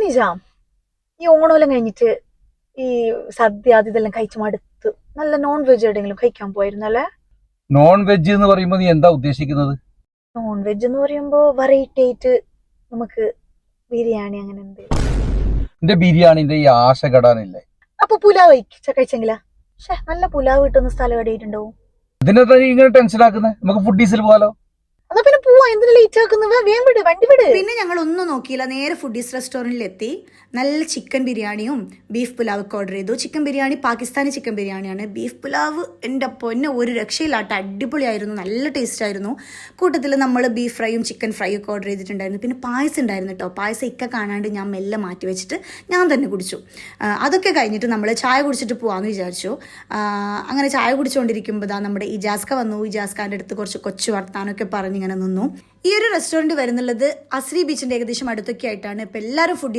നിജാം ഈ ഓണമെല്ലാം കഴിഞ്ഞിട്ട് ഈ സദ്യ അത് ഇതെല്ലാം കഴിച്ച് മടുത്ത് നല്ല നോൺ വെജ് എവിടെയെങ്കിലും കഴിക്കാൻ പോയിരുന്നല്ലേ? നോൺ വെജ് എന്ന് പറയുമ്പോൾ നീ എന്താ ഉദ്ദേശിക്കുന്നത്? നോൺ വെജ് എന്ന് പറയുമ്പോ വെറൈറ്റി ആയിട്ട് നമുക്ക് ബിരിയാണി അങ്ങനെ എന്തെങ്കിലും. എന്റെ ബിരിയാണിന്റെ ഈ ആശ കെടാനില്ലേ? അപ്പൊ പുലാവ് കഴിച്ചെങ്കിലാ? നല്ല പുലാവ് കിട്ടുന്ന സ്ഥലം എവിടെയിട്ടുണ്ടാവും? ഇതിനെന്താ നീ ഇങ്ങനെ ടെൻഷൻ ആക്കുന്നത്? നമുക്ക് ഫുഡീസിൽ പോകാലോ. എന്നാ പിന്നെ പോവാ, എന്തിനാ ലേറ്റ് ആക്കുന്നത്? വേഗം വിട്, വണ്ടി വിട്. പിന്നെ ഞങ്ങൾ ഒന്നും നോക്കിയില്ല, നേരെ ഫുഡീസ് റെസ്റ്റോറൻറ്റിൽ എത്തി. നല്ല ചിക്കൻ ബിരിയാണിയും ബീഫ് പുലാവ് ഒക്കെ ഓർഡർ ചെയ്തു. ചിക്കൻ ബിരിയാണി പാകിസ്ഥാനി ചിക്കൻ ബിരിയാണിയാണ്. ബീഫ് പുലാവ് എൻ്റെ പൊന്നെ ഒരു രക്ഷയില്ലാട്ട് അടിപൊളിയായിരുന്നു, നല്ല ടേസ്റ്റ് ആയിരുന്നു. കൂട്ടത്തിൽ നമ്മൾ ബീഫ് ഫ്രൈയും ചിക്കൻ ഫ്രൈയും ഒക്കെ ഓർഡർ ചെയ്തിട്ടുണ്ടായിരുന്നു. പിന്നെ പായസം ഉണ്ടായിരുന്നു കേട്ടോ. പായസം ഇക്ക കാണാണ്ട് ഞാൻ മെല്ലെ മാറ്റി വെച്ചിട്ട് ഞാൻ തന്നെ കുടിച്ചു. അതൊക്കെ കഴിഞ്ഞിട്ട് നമ്മൾ ചായ കുടിച്ചിട്ട് പോകാമെന്ന് വിചാരിച്ചു. അങ്ങനെ ചായ കുടിച്ചുകൊണ്ടിരിക്കുമ്പോൾ നമ്മുടെ ഇജാസ്ക വന്നു. ഇജാസ്കാൻ്റെ അടുത്ത് കുറച്ച് കൊച്ചു വർത്താനമൊക്കെ പറഞ്ഞിങ്ങനെ നിന്നു. ഈ ഒരു റെസ്റ്റോറൻറ്റ് വരുന്നുള്ളത് അസ്രി ബീച്ചിൻ്റെ ഏകദേശം അടുത്തൊക്കെ ആയിട്ടാണ്. ഇപ്പോൾ എല്ലാവരും ഫുഡ്